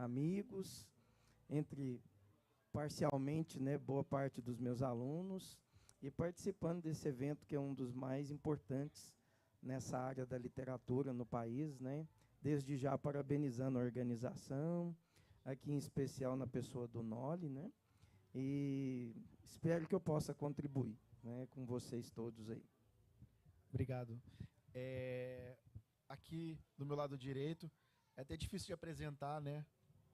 amigos, entre parcialmente, né, boa parte dos meus alunos, e participando desse evento que é um dos mais importantes nessa área da literatura no país, né? Desde já parabenizando a organização, aqui em especial na pessoa do Noli, né? E espero que eu possa contribuir, né, com vocês todos aí. Obrigado. Aqui do meu lado direito, é até difícil de apresentar, né?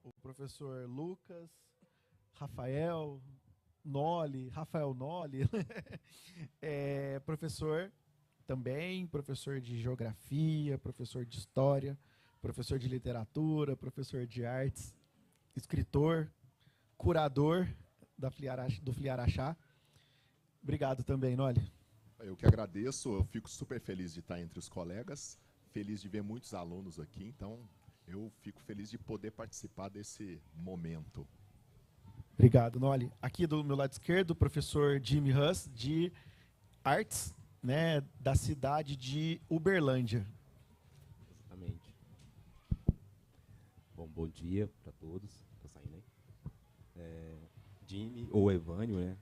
O professor Lucas, Rafael Noli, professor também, professor de geografia, professor de história, professor de literatura, professor de artes, escritor, curador do Fliaraxá. Obrigado também, Noli. Eu que agradeço, eu fico super feliz de estar entre os colegas, feliz de ver muitos alunos aqui, então eu fico feliz de poder participar desse momento. Obrigado, Noli. Aqui do meu lado esquerdo, o professor Jimmy Huss, de artes, né, da cidade de Uberlândia. Exatamente. Bom dia para todos. Tá saindo aí? Jimmy, ou Evânio, né?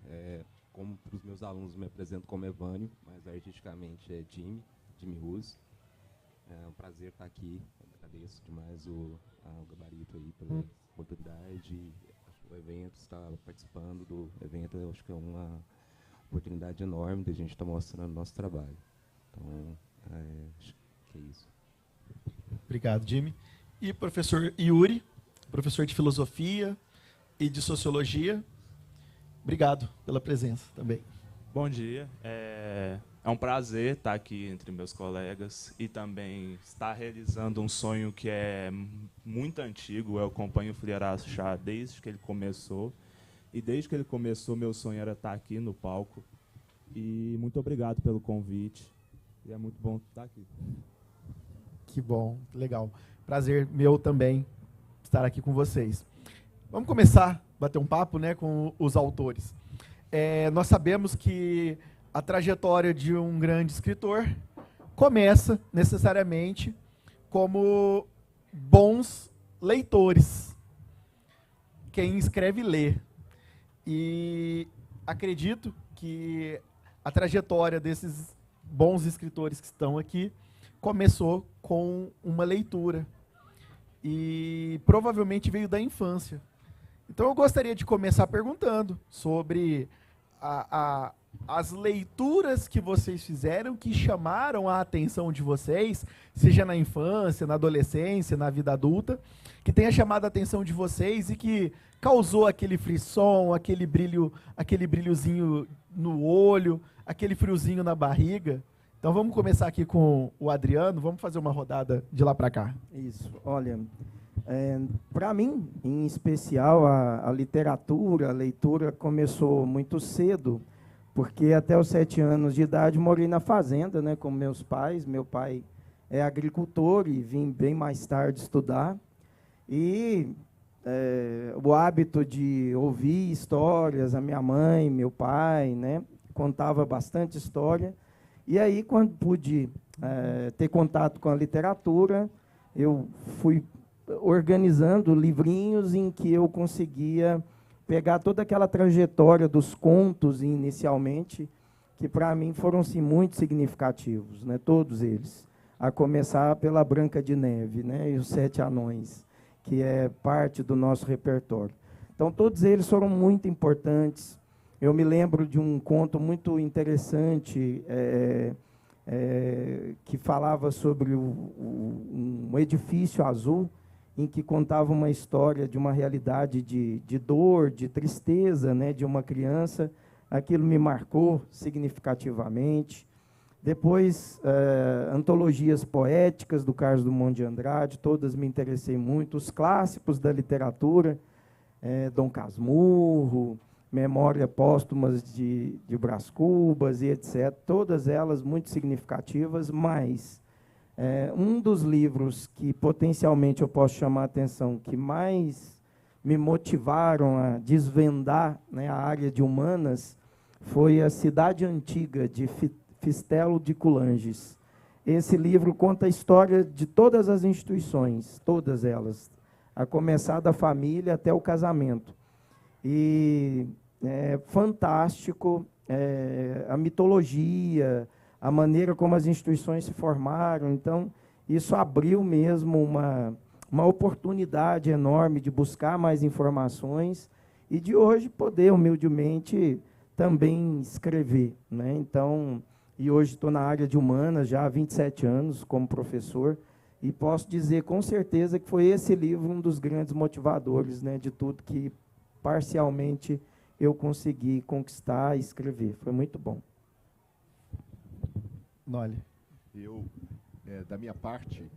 Como para os meus alunos, me apresento como Evânio, mas artisticamente é Jimmy Huss. É um prazer estar aqui. Agradeço demais o Gabarito aí pela oportunidade. O evento, estar participando do evento, eu acho que é uma oportunidade enorme de a gente estar mostrando o nosso trabalho. Então, acho que é isso. Obrigado, Jimmy. E professor Yuri, professor de filosofia e de sociologia. Obrigado pela presença também. Bom dia. É um prazer estar aqui entre meus colegas e também estar realizando um sonho que é muito antigo. Eu acompanho o Fliaraxá desde que ele começou. E desde que ele começou, meu sonho era estar aqui no palco. E muito obrigado pelo convite. E é muito bom estar aqui. Que bom, legal. Prazer meu também estar aqui com vocês. Vamos começar a bater um papo, né, com os autores. Nós sabemos que a trajetória de um grande escritor começa necessariamente como bons leitores. Quem escreve, lê. E acredito que a trajetória desses bons escritores que estão aqui começou com uma leitura. E provavelmente veio da infância. Então eu gostaria de começar perguntando sobre as leituras que vocês fizeram que chamaram a atenção de vocês, seja na infância, na adolescência, na vida adulta, que tenha chamado a atenção de vocês e que causou aquele frisson, aquele brilhozinho no olho, aquele friozinho na barriga. Então vamos começar aqui com o Adriano, vamos fazer uma rodada de lá para cá. Isso, olha, para mim, em especial, a literatura, a leitura começou muito cedo, porque até os 7 anos de idade morei na fazenda, né, com meus pais. Meu pai é agricultor e vim bem mais tarde estudar. E o hábito de ouvir histórias, a minha mãe, meu pai, né, contava bastante história. E aí, quando pude ter contato com a literatura, eu fui organizando livrinhos em que eu conseguia pegar toda aquela trajetória dos contos inicialmente, que para mim foram sim, muito significativos, né, todos eles, a começar pela Branca de Neve, né, e os 7 Anões, que é parte do nosso repertório. Então, todos eles foram muito importantes. Eu me lembro de um conto muito interessante que falava sobre um edifício azul, em que contava uma história de uma realidade de dor, de tristeza, né, de uma criança. Aquilo me marcou significativamente. Depois, antologias poéticas do Carlos Drummond de Andrade, todas me interessei muito. Os clássicos da literatura, Dom Casmurro, Memória Póstumas de Brás Cubas e etc. Todas elas muito significativas, mas um dos livros que potencialmente eu posso chamar a atenção, que mais me motivaram a desvendar, né, a área de humanas, foi A Cidade Antiga, de Fistelo de Coulanges. Esse livro conta a história de todas as instituições, todas elas. a começar da família até o casamento. E é fantástico a mitologia, a maneira como as instituições se formaram. Então, isso abriu mesmo uma oportunidade enorme de buscar mais informações e de hoje poder, humildemente, também escrever, né? Então, e hoje estou na área de humanas já há 27 anos como professor e posso dizer com certeza que foi esse livro um dos grandes motivadores, né, de tudo que parcialmente eu consegui conquistar e escrever. Foi muito bom. Noli. Da minha parte,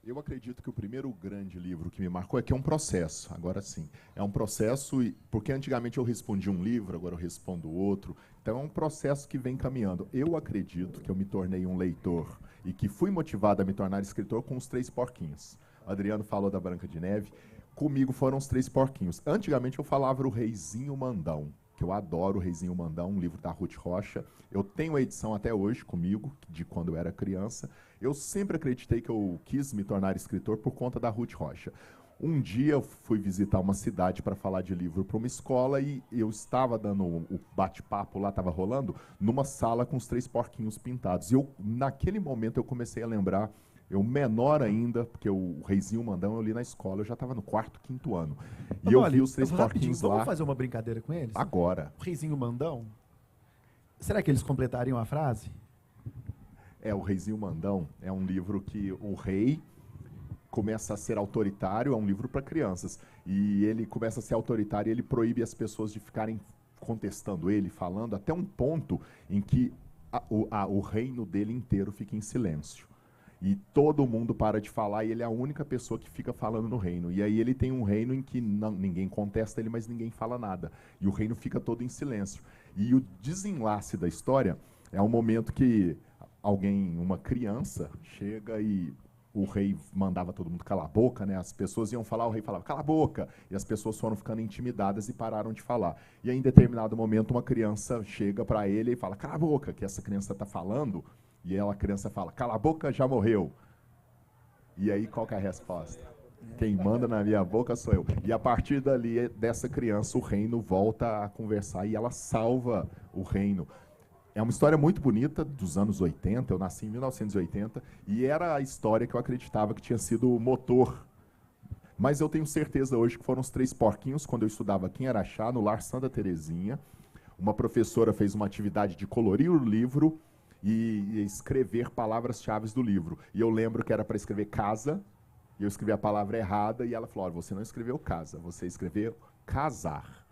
eu acredito que o primeiro grande livro que me marcou é que é um processo, agora sim. É um processo, porque antigamente eu respondia um livro, agora eu respondo outro. Então é um processo que vem caminhando. Eu acredito que eu me tornei um leitor e que fui motivado a me tornar escritor com Os Três Porquinhos. O Adriano falou da Branca de Neve. Comigo foram Os Três Porquinhos. Antigamente eu falava o Reizinho Mandão, que eu adoro o Reizinho Mandão, um livro da Ruth Rocha. Eu tenho a edição até hoje comigo, de quando eu era criança. Eu sempre acreditei que eu quis me tornar escritor por conta da Ruth Rocha. Um dia eu fui visitar uma cidade para falar de livro para uma escola e eu estava dando o bate-papo lá, estava rolando, numa sala com Os Três Porquinhos pintados. E naquele momento eu comecei a lembrar, eu menor ainda, porque o Reizinho Mandão eu li na escola, eu já estava no 4º, 5º ano. E eu vi Os Três Porquinhos lá. Vamos fazer uma brincadeira com eles? Agora. O Reizinho Mandão? Será que eles completariam a frase? O Reizinho Mandão é um livro que o rei começa a ser autoritário, é um livro para crianças, e ele começa a ser autoritário e ele proíbe as pessoas de ficarem contestando ele, falando, até um ponto em que o reino dele inteiro fica em silêncio. E todo mundo para de falar e ele é a única pessoa que fica falando no reino. E aí ele tem um reino em que ninguém contesta ele, mas ninguém fala nada. E o reino fica todo em silêncio. E o desenlace da história é um momento que uma criança, chega e o rei mandava todo mundo calar a boca, né? As pessoas iam falar, o rei falava, cala a boca! E as pessoas foram ficando intimidadas e pararam de falar. E aí, em determinado momento, uma criança chega para ele e fala, cala a boca, que essa criança está falando. E a criança fala, cala a boca, já morreu. E aí, qual que é a resposta? Quem manda na minha boca sou eu. E a partir dali, dessa criança, o reino volta a conversar e ela salva o reino. É uma história muito bonita, dos anos 80, eu nasci em 1980, e era a história que eu acreditava que tinha sido o motor. Mas eu tenho certeza hoje que foram Os Três Porquinhos, quando eu estudava aqui em Araxá, no Lar Santa Terezinha. Uma professora fez uma atividade de colorir o livro e escrever palavras-chave do livro. E eu lembro que era para escrever casa, e eu escrevi a palavra errada, e ela falou, olha, você não escreveu casa, você escreveu casar.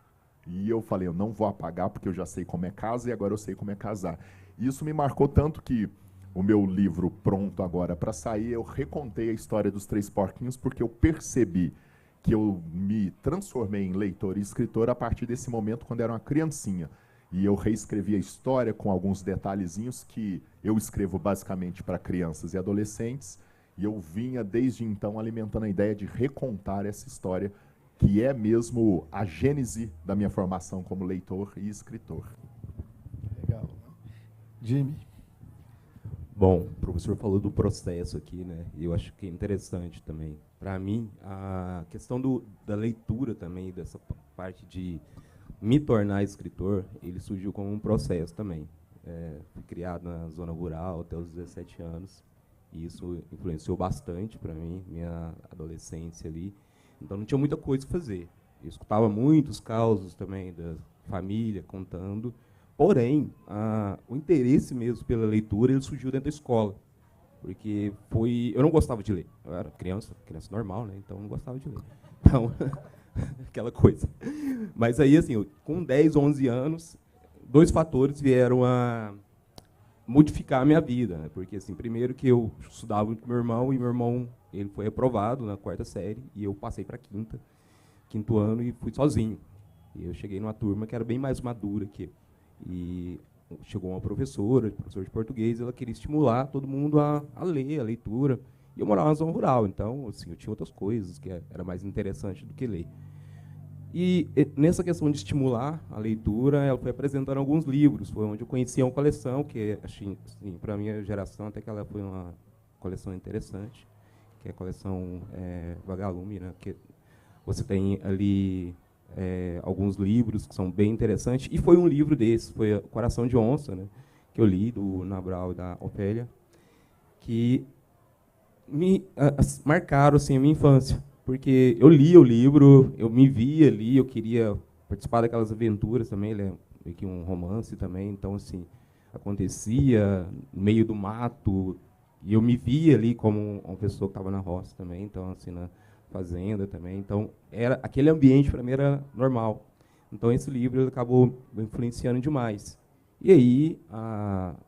E eu falei, eu não vou apagar, porque eu já sei como é casa, e agora eu sei como é casar. E isso me marcou tanto que o meu livro pronto agora para sair, eu recontei a história dos Três Porquinhos, porque eu percebi que eu me transformei em leitor e escritor a partir desse momento, quando era uma criancinha. E eu reescrevi a história com alguns detalhezinhos que eu escrevo basicamente para crianças e adolescentes, e eu vinha desde então alimentando a ideia de recontar essa história, que é mesmo a gênese da minha formação como leitor e escritor. Legal. Jimmy. Bom, o professor falou do processo aqui, né? E eu acho que é interessante também. Para mim, a questão da leitura também, dessa parte de me tornar escritor, ele surgiu como um processo também. Fui criado na zona rural até os 17 anos, e isso influenciou bastante para mim, minha adolescência ali. Então não tinha muita coisa a fazer. Eu escutava muitos causos também da família contando. Porém, o interesse mesmo pela leitura ele surgiu dentro da escola. Porque eu não gostava de ler. Eu era criança normal, né? Então eu não gostava de ler. Então, aquela coisa. Mas aí, assim, com 10, 11 anos, 2 fatores vieram a modificar a minha vida. Né? Porque, assim, primeiro que eu estudava muito com meu irmão, e meu irmão ele foi aprovado na 4ª série, e eu passei para 5º ano, e fui sozinho. E eu cheguei numa turma que era bem mais madura que eu. E chegou uma professora de português, ela queria estimular todo mundo a ler, a leitura. E eu morava na zona rural, então assim, eu tinha outras coisas que era mais interessante do que ler. E nessa questão de estimular a leitura, ela foi apresentando alguns livros. Foi onde eu conheci uma coleção, que assim, para a minha geração, até que ela foi uma coleção interessante, que é a coleção Vagalume, né, que Você tem ali alguns livros que são bem interessantes, e foi um livro desses, foi Coração de Onça, né, que eu li, do Nabral e da Ofélia, que me marcaram assim, a minha infância, porque eu lia o livro, eu me via ali, eu queria participar daquelas aventuras também, ele é meio que um romance também, então assim, acontecia no meio do mato, e eu me via ali como uma pessoa que estava na roça também, então assim, na fazenda também, então era aquele ambiente para mim era normal. Então esse livro ele acabou influenciando demais. E aí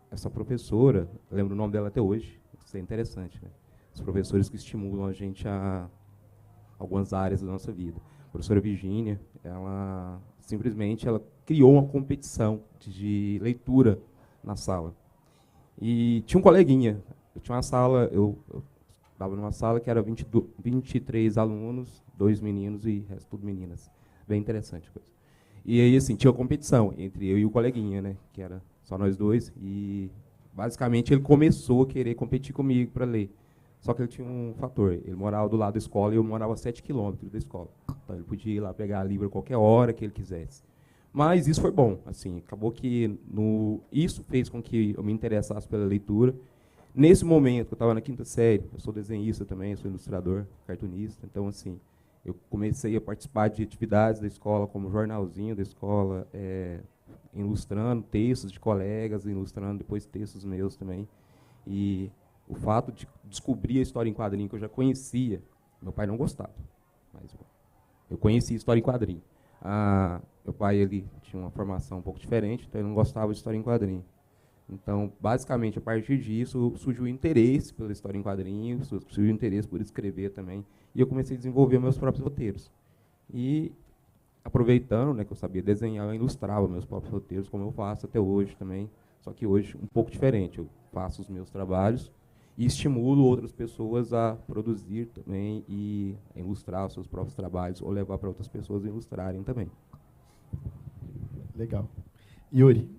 essa professora, eu lembro o nome dela até hoje, isso é interessante, né? Os professores que estimulam a gente a algumas áreas da nossa vida. A professora Virgínia, ela simplesmente ela criou uma competição de leitura na sala. E tinha um coleguinha, eu tinha uma sala, eu estava numa sala que era 23 alunos, 2 meninos e resto tudo meninas. Bem interessante a coisa. E aí, assim, tinha uma competição entre eu e o coleguinha, né, que era só nós dois, e basicamente ele começou a querer competir comigo para ler. Só que ele tinha um fator, ele morava do lado da escola e eu morava a 7 quilômetros da escola. Então ele podia ir lá pegar livro a qualquer hora que ele quisesse. Mas isso foi bom, assim, acabou que isso fez com que eu me interessasse pela leitura. Nesse momento, eu estava na 5ª série, eu sou desenhista também, eu sou ilustrador, cartunista, então assim, eu comecei a participar de atividades da escola, como jornalzinho da escola, ilustrando textos de colegas, ilustrando depois textos meus também. E o fato de descobrir a história em quadrinho que eu já conhecia, meu pai não gostava, mas eu conhecia história em quadrinho. Meu pai ele tinha uma formação um pouco diferente, então ele não gostava de história em quadrinho. Então, basicamente, a partir disso, surgiu o interesse pela história em quadrinhos, surgiu o interesse por escrever também, e eu comecei a desenvolver meus próprios roteiros. E, aproveitando, né, que eu sabia desenhar, eu ilustrava meus próprios roteiros, como eu faço até hoje também, só que hoje um pouco diferente. Eu faço os meus trabalhos e estimulo outras pessoas a produzir também e a ilustrar os seus próprios trabalhos, ou levar para outras pessoas a ilustrarem também. Legal. Yuri?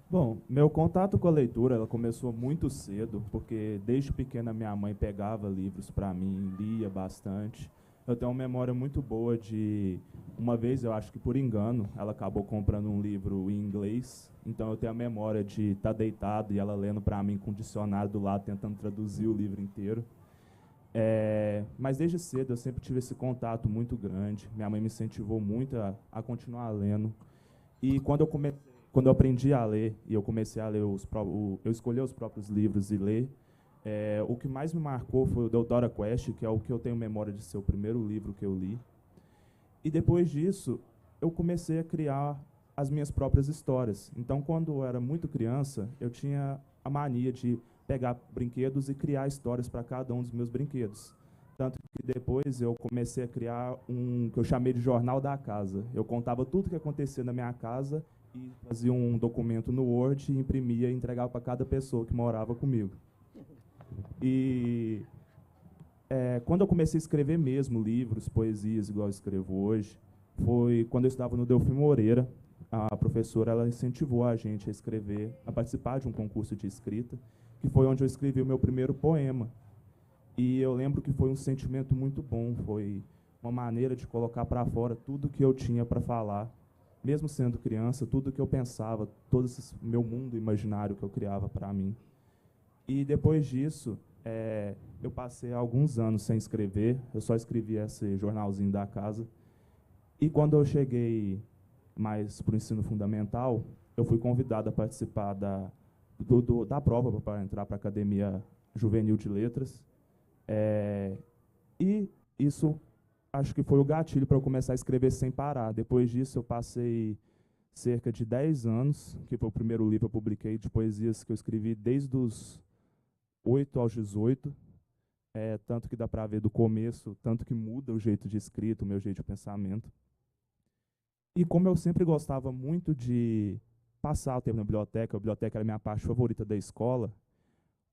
Bom, meu contato com a leitura ela começou muito cedo, porque desde pequena minha mãe pegava livros para mim, lia bastante. Eu tenho uma memória muito boa de, uma vez, eu acho que por engano, ela acabou comprando um livro em inglês, então eu tenho a memória de estar deitado e ela lendo para mim com o dicionário do lado, tentando traduzir o livro inteiro. Mas desde cedo eu sempre tive esse contato muito grande, minha mãe me incentivou muito a continuar lendo. E quando eu aprendi a ler e eu comecei a ler eu escolhi os próprios livros e ler, o que mais me marcou foi o Doutora Quest, que é o que eu tenho memória de ser o primeiro livro que eu li. E depois disso, eu comecei a criar as minhas próprias histórias. Então, quando eu era muito criança, eu tinha a mania de pegar brinquedos e criar histórias para cada um dos meus brinquedos. Tanto que depois eu comecei a criar um que eu chamei de Jornal da Casa. Eu contava tudo o que acontecia na minha casa e fazia um documento no Word, imprimia e entregava para cada pessoa que morava comigo. E quando eu comecei a escrever mesmo livros, poesias, igual eu escrevo hoje, foi quando eu estava no Delfim Moreira. A professora ela incentivou a gente a escrever, a participar de um concurso de escrita, que foi onde eu escrevi o meu primeiro poema. E eu lembro que foi um sentimento muito bom, foi uma maneira de colocar para fora tudo que eu tinha para falar, mesmo sendo criança, tudo que eu pensava, todo esse meu mundo imaginário que eu criava para mim. E depois disso, eu passei alguns anos sem escrever, eu só escrevia esse jornalzinho da casa. E quando eu cheguei mais para o ensino fundamental, eu fui convidado a participar da prova para entrar para a Academia Juvenil de Letras. E isso acho que foi o gatilho para eu começar a escrever sem parar. Depois disso, eu passei cerca de 10 anos, que foi o primeiro livro que eu publiquei de poesias que eu escrevi desde os 8 aos 18, tanto que dá para ver do começo, tanto que muda o jeito de escrita, o meu jeito de pensamento. E como eu sempre gostava muito de passar o tempo na biblioteca, a biblioteca era a minha parte favorita da escola,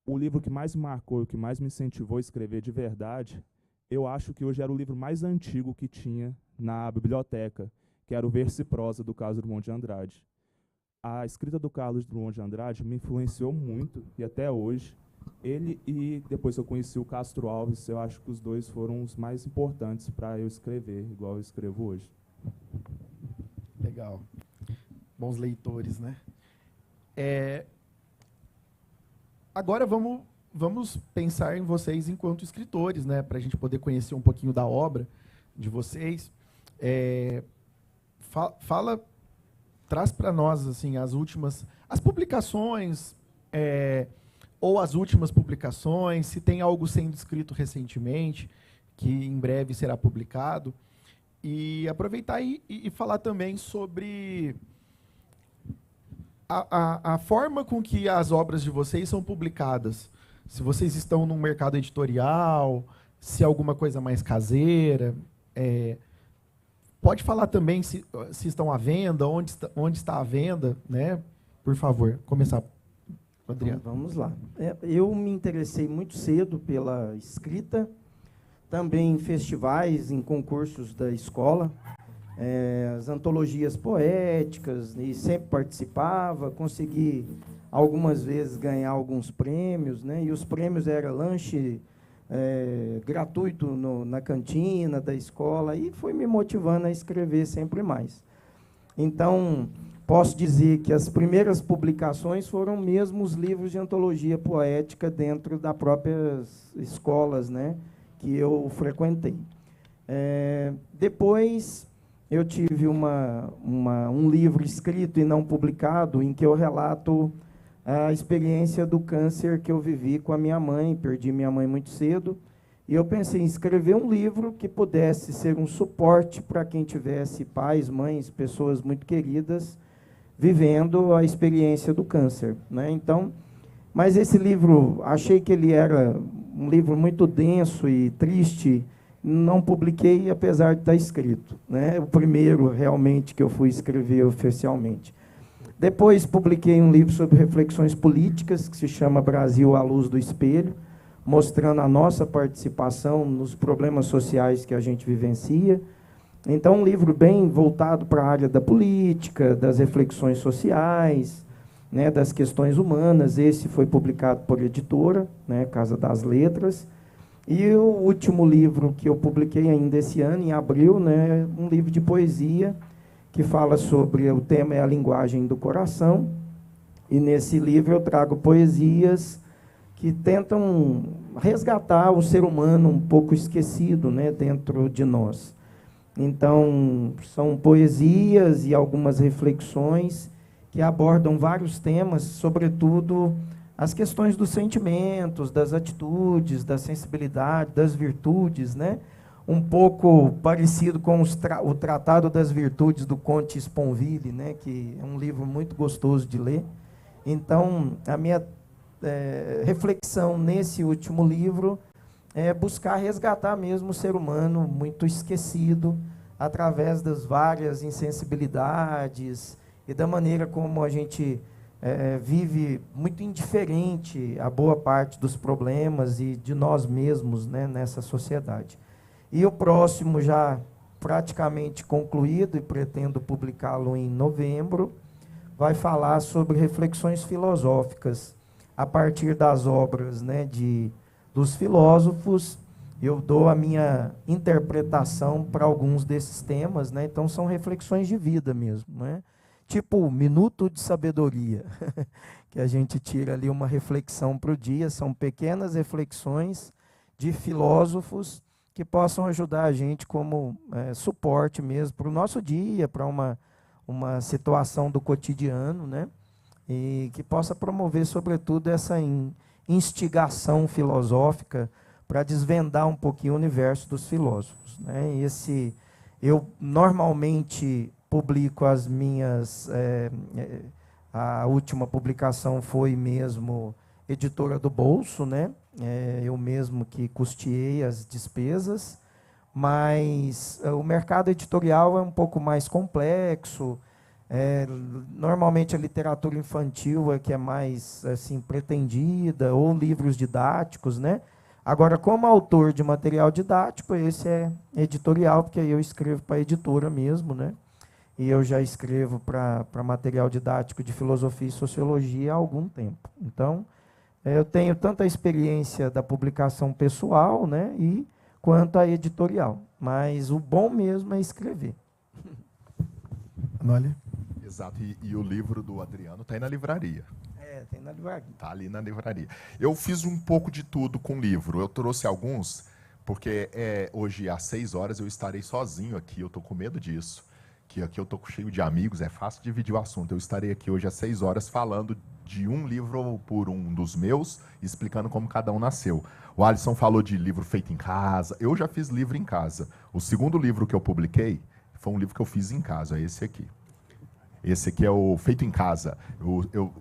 o livro que mais me marcou e o que mais me incentivou a escrever de verdade, eu acho que hoje era o livro mais antigo que tinha na biblioteca, que era o Verso e Prosa, do Carlos Drummond de Andrade. A escrita do Carlos Drummond de Andrade me influenciou muito, e até hoje, Ele e depois eu conheci o Castro Alves, eu acho que os dois foram os mais importantes para eu escrever, igual eu escrevo hoje. Legal. Bons leitores, né? Agora vamos pensar em vocês enquanto escritores, né? Para a gente poder conhecer um pouquinho da obra de vocês. Traz para nós assim as publicações, ou as últimas publicações, se tem algo sendo escrito recentemente, que em breve será publicado, e aproveitar e falar também sobre a forma com que as obras de vocês são publicadas. Se vocês estão num mercado editorial, se é alguma coisa mais caseira. Pode falar também se estão à venda, onde está a venda, né? Por favor, começar. Adriano. Então, vamos lá. Eu me interessei muito cedo pela escrita, também em festivais, em concursos da escola, as antologias poéticas, e sempre participava, consegui algumas vezes ganhar alguns prêmios, né? E os prêmios eram lanche gratuito na cantina da escola, e foi me motivando a escrever sempre mais. Então, posso dizer que as primeiras publicações foram mesmo os livros de antologia poética dentro das próprias escolas, né, que eu frequentei. Depois, eu tive um livro escrito e não publicado, em que eu relato a experiência do câncer que eu vivi com a minha mãe. Perdi minha mãe muito cedo, e eu pensei em escrever um livro que pudesse ser um suporte para quem tivesse pais, mães, pessoas muito queridas, vivendo a experiência do câncer, né? Então, mas esse livro, achei que ele era um livro muito denso e triste, não publiquei, apesar de estar escrito, né? O primeiro, realmente, que eu fui escrever oficialmente. Depois, publiquei um livro sobre reflexões políticas, que se chama Brasil à Luz do Espelho, mostrando a nossa participação nos problemas sociais que a gente vivencia. Então, um livro bem voltado para a área da política, das reflexões sociais, né, das questões humanas. Esse foi publicado por editora, né, Casa das Letras. E o último livro que eu publiquei ainda esse ano, em abril, né, um livro de poesia, que fala sobre, o tema é a linguagem do coração. E nesse livro eu trago poesias que tentam resgatar o ser humano um pouco esquecido, né, dentro de nós. Então, são poesias e algumas reflexões que abordam vários temas, sobretudo as questões dos sentimentos, das atitudes, da sensibilidade, das virtudes, né? Um pouco parecido com o Tratado das Virtudes do Comte Sponville, né? Que é um livro muito gostoso de ler. Então, a minha reflexão nesse último livro é buscar resgatar mesmo o ser humano muito esquecido, através das várias insensibilidades e da maneira como a gente vive muito indiferente a boa parte dos problemas e de nós mesmos, né, nessa sociedade. E o próximo, já praticamente concluído, e pretendo publicá-lo em novembro, vai falar sobre reflexões filosóficas a partir das obras, né, dos filósofos. Eu dou a minha interpretação para alguns desses temas, né? Então, são reflexões de vida mesmo, né? Tipo o minuto de sabedoria, que a gente tira ali uma reflexão para o dia. São pequenas reflexões de filósofos que possam ajudar a gente como suporte mesmo para o nosso dia, para uma situação do cotidiano, né? E que possa promover, sobretudo, essa instigação filosófica para desvendar um pouquinho o universo dos filósofos, né? Eu normalmente publico as minhas... a última publicação foi mesmo editora do bolso, né? Eu mesmo que custeei as despesas, mas o mercado editorial é um pouco mais complexo. Normalmente a literatura infantil é que é mais assim pretendida, ou livros didáticos, né? Agora, como autor de material didático, esse é editorial, porque eu escrevo para a editora mesmo, né? E eu já escrevo para material didático de filosofia e sociologia há algum tempo. Então, eu tenho tanto a experiência da publicação pessoal, né, quanto a editorial. Mas o bom mesmo é escrever. Olha. Exato, e o livro do Adriano está aí na livraria. Tem na livraria. Está ali na livraria. Eu fiz um pouco de tudo com o livro. Eu trouxe alguns, porque hoje às 6 horas eu estarei sozinho aqui. Eu estou com medo disso. Que aqui eu estou cheio de amigos, é fácil dividir o assunto. Eu estarei aqui hoje às 6 horas falando de um livro por um dos meus, explicando como cada um nasceu. O Alisson falou de livro feito em casa. Eu já fiz livro em casa. O segundo livro que eu publiquei foi um livro que eu fiz em casa, é esse aqui. Esse aqui é o Feito em Casa.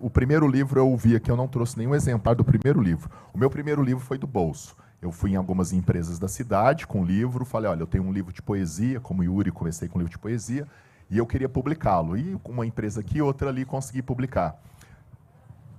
O primeiro livro eu vi aqui, eu não trouxe nenhum exemplar do primeiro livro. O meu primeiro livro foi do bolso. Eu fui em algumas empresas da cidade com livro, falei, olha, eu tenho um livro de poesia, como Yuri, comecei com um livro de poesia, e eu queria publicá-lo. E com uma empresa aqui, outra ali, consegui publicar.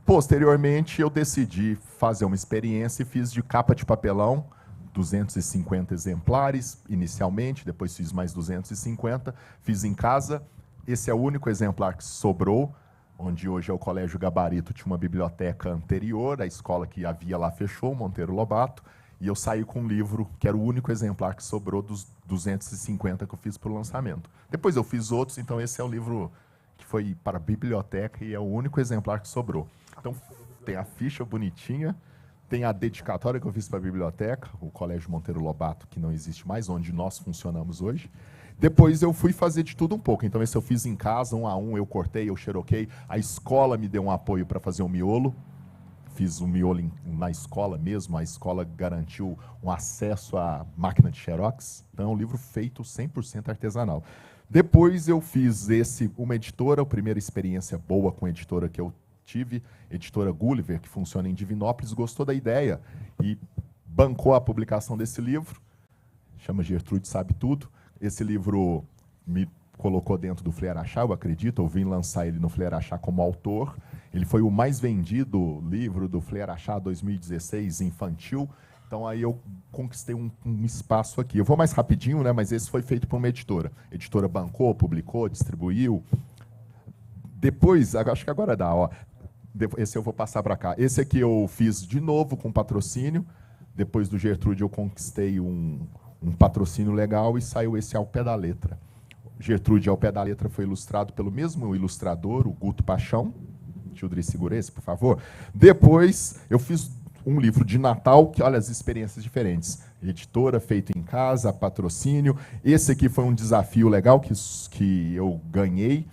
Posteriormente, eu decidi fazer uma experiência e fiz de capa de papelão, 250 exemplares inicialmente, depois fiz mais 250, fiz em casa. Esse é o único exemplar que sobrou, onde hoje é o Colégio Gabarito, tinha uma biblioteca anterior, a escola que havia lá fechou, Monteiro Lobato, e eu saí com um livro que era o único exemplar que sobrou dos 250 que eu fiz para o lançamento. Depois eu fiz outros, então esse é o livro que foi para a biblioteca e é o único exemplar que sobrou. Então tem a ficha bonitinha, tem a dedicatória que eu fiz para a biblioteca, o Colégio Monteiro Lobato, que não existe mais, onde nós funcionamos hoje. Depois eu fui fazer de tudo um pouco. Então esse eu fiz em casa, 1 a 1, eu cortei, eu xeroquei. A escola me deu um apoio para fazer um miolo. Fiz um miolo na escola mesmo. A escola garantiu um acesso à máquina de xerox. Então é um livro feito 100% artesanal. Depois eu fiz uma editora, a primeira experiência boa com a editora que eu tive, editora Gulliver, que funciona em Divinópolis, gostou da ideia e bancou a publicação desse livro. Chama Gertrude Sabe Tudo. Esse livro me colocou dentro do Flearachá, eu acredito, eu vim lançar ele no Flearachá como autor. Ele foi o mais vendido livro do Flearachá 2016, infantil. Então aí eu conquistei um espaço aqui. Eu vou mais rapidinho, né, mas esse foi feito por uma editora. A editora bancou, publicou, distribuiu. Depois, acho que agora dá, ó. Esse eu vou passar para cá. Esse aqui eu fiz de novo com patrocínio. Depois do Gertrude eu conquistei um patrocínio legal e saiu esse Ao Pé da Letra. Gertrude Ao Pé da Letra foi ilustrado pelo mesmo ilustrador, o Guto Paixão. Tildri, segura esse, por favor. Depois, eu fiz um livro de Natal, que olha as experiências diferentes. Editora, feito em casa, patrocínio. Esse aqui foi um desafio legal que eu ganhei.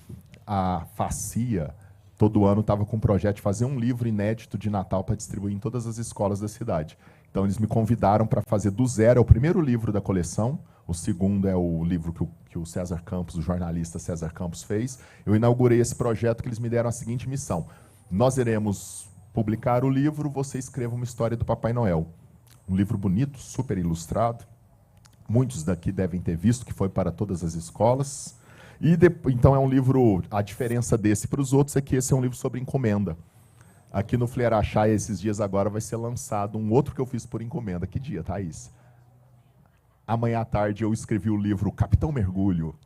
A Facia, todo ano, estava com um projeto de fazer um livro inédito de Natal para distribuir em todas as escolas da cidade. Então, eles me convidaram para fazer do zero. É o primeiro livro da coleção. O segundo é o livro que o César Campos, o jornalista César Campos, fez. Eu inaugurei esse projeto que eles me deram a seguinte missão. Nós iremos publicar o livro, você escreva uma história do Papai Noel. Um livro bonito, super ilustrado. Muitos daqui devem ter visto, que foi para todas as escolas. Então, é um livro... A diferença desse para os outros é que esse é um livro sobre encomenda. Aqui no Flearachá, esses dias agora, vai ser lançado um outro que eu fiz por encomenda. Que dia, Thaís? Amanhã à tarde eu escrevi o livro Capitão Mergulho.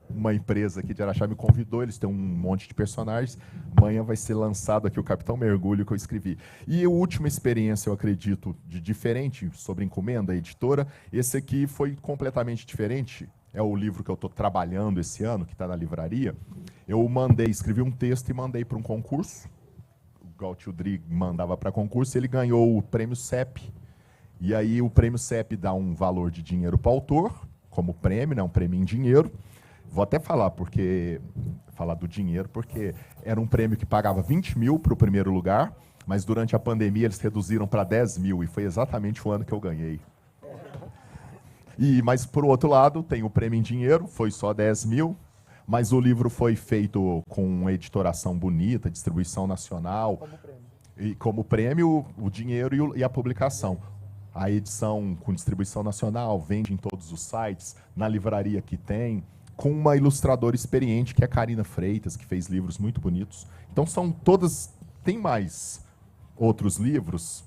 Uma empresa aqui de Araxá me convidou, eles têm um monte de personagens. Amanhã vai ser lançado aqui o Capitão Mergulho que eu escrevi. E a última experiência, eu acredito, de diferente sobre encomenda, editora, esse aqui foi completamente diferente. É o livro que eu estou trabalhando esse ano, que está na livraria. Eu escrevi um texto e mandei para um concurso. O Tildri mandava para concurso, ele ganhou o prêmio CEP. E aí o prêmio CEP dá um valor de dinheiro para o autor, como prêmio, né, um prêmio em dinheiro. Vou até falar do dinheiro, porque era um prêmio que pagava 20 mil para o primeiro lugar, mas durante a pandemia eles reduziram para 10 mil, e foi exatamente o ano que eu ganhei. Mas, por outro lado, tem o prêmio em dinheiro, foi só 10 mil, mas o livro foi feito com uma editoração bonita, distribuição nacional. Como prêmio. E como prêmio, o dinheiro e a publicação. A edição com distribuição nacional, vende em todos os sites, na livraria que tem, com uma ilustradora experiente, que é a Karina Freitas, que fez livros muito bonitos. Então, são todas... Tem mais outros livros,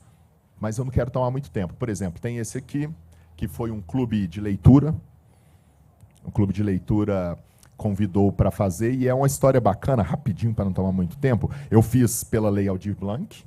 mas eu não quero tomar muito tempo. Por exemplo, tem esse aqui, que foi um clube de leitura. O clube de leitura convidou para fazer, e é uma história bacana, rapidinho, para não tomar muito tempo. Eu fiz pela Lei Aldir Blanc.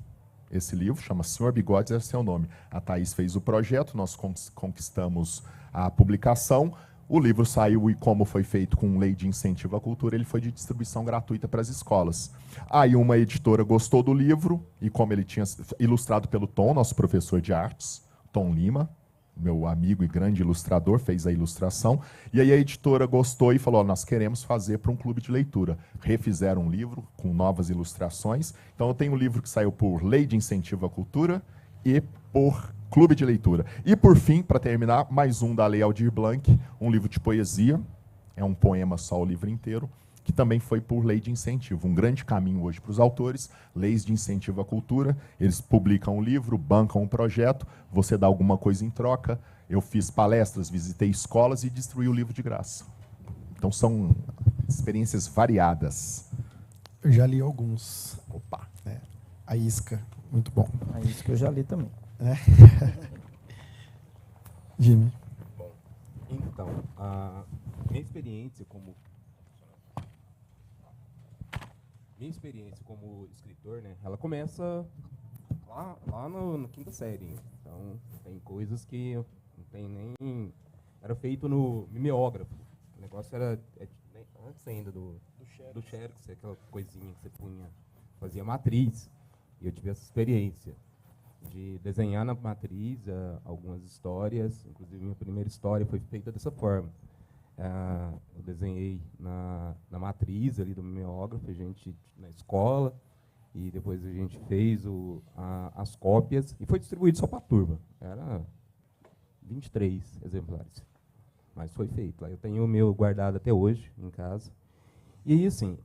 esse livro, chama Senhor Bigodes, esse é o nome. A Thaís fez o projeto, nós conquistamos a publicação. O livro saiu e, como foi feito com lei de incentivo à cultura, ele foi de distribuição gratuita para as escolas. Aí uma editora gostou do livro, e como ele tinha ilustrado pelo Tom, nosso professor de artes, Tom Lima, meu amigo e grande ilustrador, fez a ilustração, e aí a editora gostou e falou, nós queremos fazer para um clube de leitura. Refizeram um livro com novas ilustrações. Então eu tenho um livro que saiu por lei de incentivo à cultura e por clube de leitura. E, por fim, para terminar, mais um da Lei Aldir Blanc, um livro de poesia, é um poema só o livro inteiro, que também foi por lei de incentivo. Um grande caminho hoje para os autores, leis de incentivo à cultura, eles publicam um livro, bancam um projeto, você dá alguma coisa em troca. Eu fiz palestras, visitei escolas e distribuí o livro de graça. Então, são experiências variadas. Eu já li alguns. Opa! A Isca, muito bom. É isso que eu já li também. Jimmy. Bom, então, a minha experiência como escritor, né, ela começa lá na quinta série. Então, tem coisas que não tem nem... Era feito no mimeógrafo. O negócio era antes ainda do Xerox, aquela coisinha que você punha, fazia matriz. E eu tive essa experiência de desenhar na matriz algumas histórias. Inclusive, minha primeira história foi feita dessa forma. Eu desenhei na matriz ali do mimeógrafo, a gente na escola, e depois a gente fez as cópias e foi distribuído só para a turma. Era 23 exemplares, mas foi feito. Eu tenho o meu guardado até hoje em casa. E aí, assim,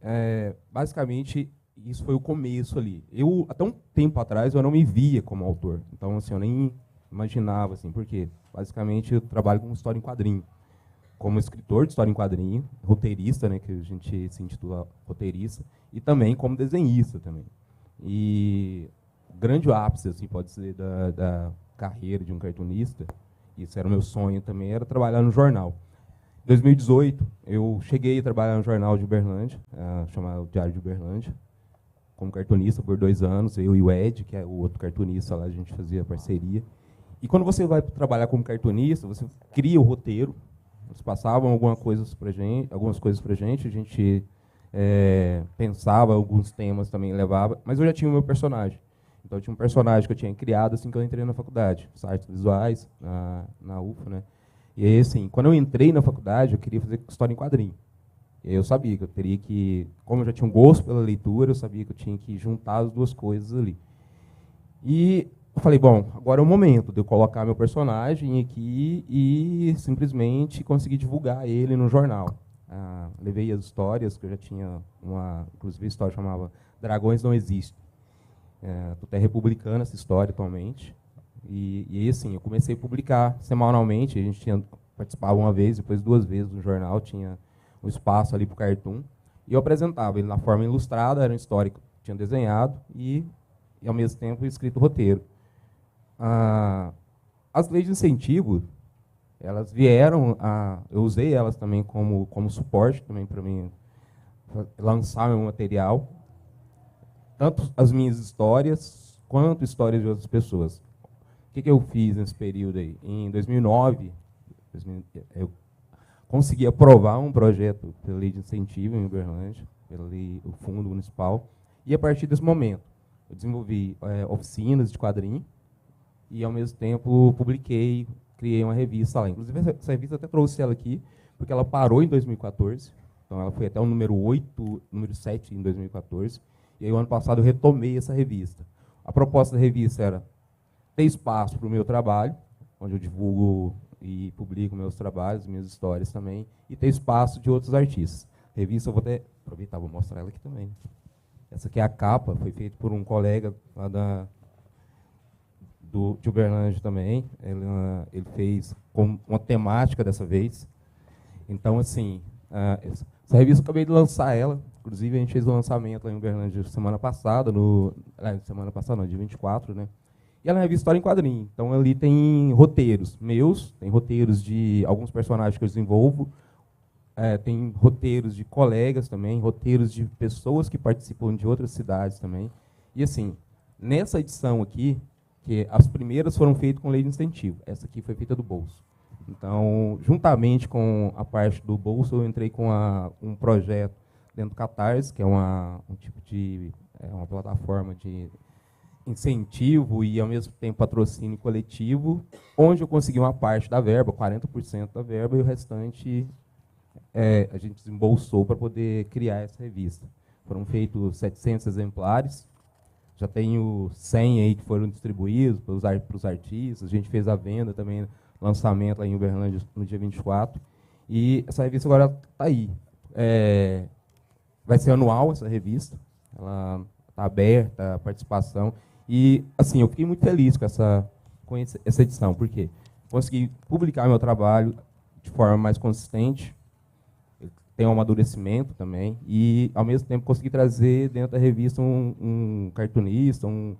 basicamente, isso foi o começo ali. Até um tempo atrás, eu não me via como autor. Então, assim, eu nem imaginava, assim, porque, basicamente, eu trabalho com história em quadrinho. Como escritor de história em quadrinho, roteirista, né, que a gente se intitula roteirista, e também como desenhista também. E o grande ápice, assim, pode ser, da carreira de um cartunista, isso era o meu sonho também, era trabalhar no jornal. Em 2018, eu cheguei a trabalhar no jornal de Uberlândia, chamado Diário de Uberlândia, como cartunista por 2 anos, eu e o Ed, que é o outro cartunista lá, a gente fazia parceria. E quando você vai trabalhar como cartunista, você cria o roteiro. Eles passavam algumas coisas para a gente pensava alguns temas também, levava, mas eu já tinha o meu personagem. Então eu tinha um personagem que eu tinha criado assim que eu entrei na faculdade, artes visuais, na UFA, né? E aí, assim, quando eu entrei na faculdade, eu queria fazer história em quadrinho. E aí eu sabia que eu teria que, como eu já tinha um gosto pela leitura, eu sabia que eu tinha que juntar as duas coisas ali. E eu falei, bom, agora é o momento de eu colocar meu personagem aqui e simplesmente conseguir divulgar ele no jornal. Levei as histórias, que eu já tinha inclusive a história chamava Dragões Não Existem. Estou até republicando essa história atualmente. E aí, assim, eu comecei a publicar semanalmente, a gente participava uma vez, depois 2 vezes no jornal, tinha um espaço ali para o cartoon, e eu apresentava ele na forma ilustrada, era uma história que eu tinha desenhado e ao mesmo tempo escrito roteiro. As leis de incentivo, elas vieram, eu usei elas também como suporte também para mim lançar meu material, tanto as minhas histórias quanto histórias de outras pessoas. O que eu fiz nesse período aí? Em 2009, eu consegui aprovar um projeto pela lei de incentivo em Uberlândia, pelo Fundo Municipal, e a partir desse momento eu desenvolvi oficinas de quadrinho e, ao mesmo tempo, criei uma revista lá. Inclusive, essa revista até trouxe ela aqui, porque ela parou em 2014, então ela foi até o número 7 em 2014, e aí, o ano passado, eu retomei essa revista. A proposta da revista era ter espaço para o meu trabalho, onde eu divulgo e publico meus trabalhos, minhas histórias também, e ter espaço de outros artistas. A revista, eu vou até aproveitar, vou mostrar ela aqui também. Essa aqui é a capa, foi feita por um colega lá de Uberlândia também. Ele fez com uma temática dessa vez. Então, assim, essa revista eu acabei de lançar ela. Inclusive, a gente fez o lançamento lá em Uberlândia semana passada, dia 24, né? E ela é uma revista História em Quadrinho. Então, ali tem roteiros meus, tem roteiros de alguns personagens que eu desenvolvo, tem roteiros de colegas também, roteiros de pessoas que participam de outras cidades também. E, assim, Nessa edição aqui, que as primeiras foram feitas com lei de incentivo, essa aqui foi feita do bolso. Então, juntamente com a parte do bolso, eu entrei com um projeto dentro do Catarse, que é um tipo de uma plataforma de incentivo e, ao mesmo tempo, patrocínio coletivo, onde eu consegui uma parte da verba, 40% da verba, e o restante a gente desembolsou para poder criar essa revista. Foram feitos 700 exemplares, já tenho 100 aí que foram distribuídos para os artistas, a gente fez a venda também, lançamento lá em Uberlândia no dia 24, e essa revista agora está aí. Vai ser anual essa revista, ela está aberta a participação, e assim, eu fiquei muito feliz com essa edição, porque consegui publicar meu trabalho de forma mais consistente, tem um amadurecimento também, e, ao mesmo tempo, consegui trazer dentro da revista um cartunista, um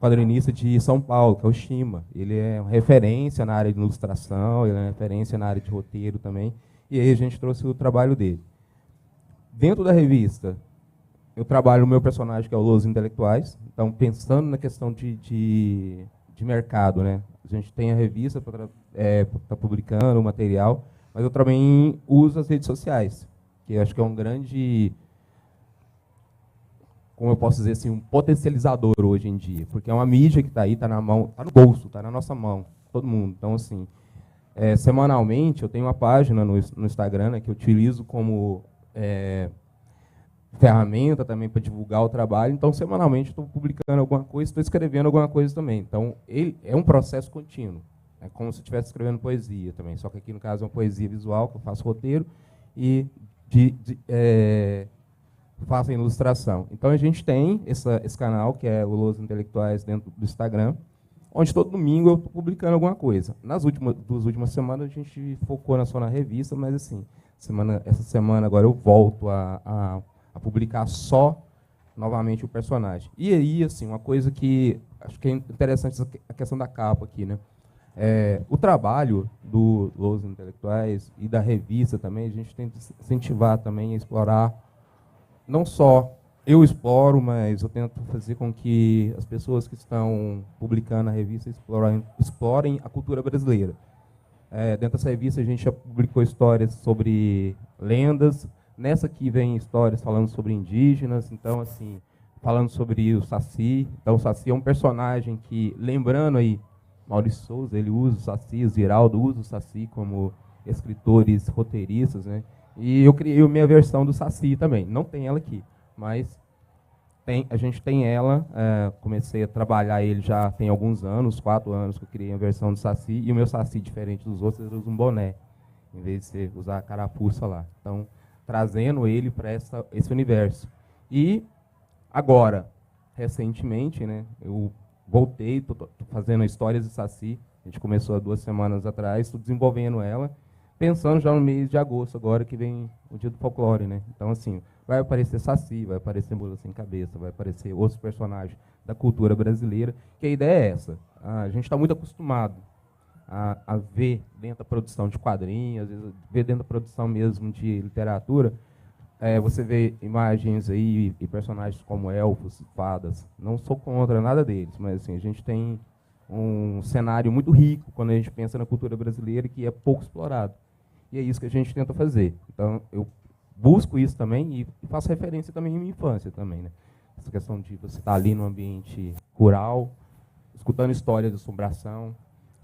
quadrinista de São Paulo, que é o Shima. Ele é uma referência na área de ilustração, ele é uma referência na área de roteiro também, e aí a gente trouxe o trabalho dele. Dentro da revista, eu trabalho o meu personagem, que é o Los Intelectuais, então, pensando na questão de mercado, né? A gente tem a revista para estar publicando o material, mas eu também uso as redes sociais, que eu acho que é um grande, como eu posso dizer assim, um potencializador hoje em dia, porque é uma mídia que está aí, está na mão, está no bolso, está na nossa mão, todo mundo. Então, assim, semanalmente eu tenho uma página no Instagram, né, que eu utilizo como ferramenta também para divulgar o trabalho. Então, semanalmente estou publicando alguma coisa, estou escrevendo alguma coisa também. Então, ele é um processo contínuo, é como se eu estivesse escrevendo poesia também, só que aqui no caso é uma poesia visual, que eu faço roteiro e faço a ilustração. Então a gente tem esse canal, que é o Los Intelectuais, dentro do Instagram, onde todo domingo eu estou publicando alguma coisa. Nas últimas semanas a gente focou só na revista, mas assim, essa semana agora eu volto a publicar só novamente o personagem. E aí, assim, uma coisa que acho que é interessante, a questão da capa aqui, né? O trabalho do Los Intelectuais e da revista também, a gente tem que incentivar também a explorar, não só eu exploro, mas eu tento fazer com que as pessoas que estão publicando a revista explorem a cultura brasileira. Dentro dessa revista a gente já publicou histórias sobre lendas, nessa aqui vem histórias falando sobre indígenas, então assim, falando sobre o Saci. Então o Saci é um personagem que, lembrando aí, Maurício Souza, ele usa o Saci, o Ziraldo usa o Saci como escritores, roteiristas, né? E eu criei a minha versão do Saci também. Não tem ela aqui, mas a gente tem ela. Comecei a trabalhar ele já tem alguns anos, 4 anos que eu criei a versão do Saci, e o meu Saci, diferente dos outros, ele usa um boné, em vez de você usar a carapuça lá. Então, trazendo ele para esse universo. E agora, recentemente, né, eu voltei, estou fazendo histórias de Saci, a gente começou há 2 semanas atrás, estou desenvolvendo ela, pensando já no mês de agosto, agora que vem o dia do folclore, né? Então, assim, vai aparecer Saci, vai aparecer Mula Sem Cabeça, vai aparecer outros personagens da cultura brasileira, que a ideia é essa. A gente está muito acostumado a ver dentro da produção de quadrinhos, às vezes ver dentro da produção mesmo de literatura, você vê imagens aí e personagens como elfos, fadas. Não sou contra nada deles, mas assim, a gente tem um cenário muito rico quando a gente pensa na cultura brasileira, que é pouco explorado. E é isso que a gente tenta fazer. Então, eu busco isso também e faço referência também em minha infância também, né? Essa questão de você estar ali no ambiente rural, escutando histórias de assombração,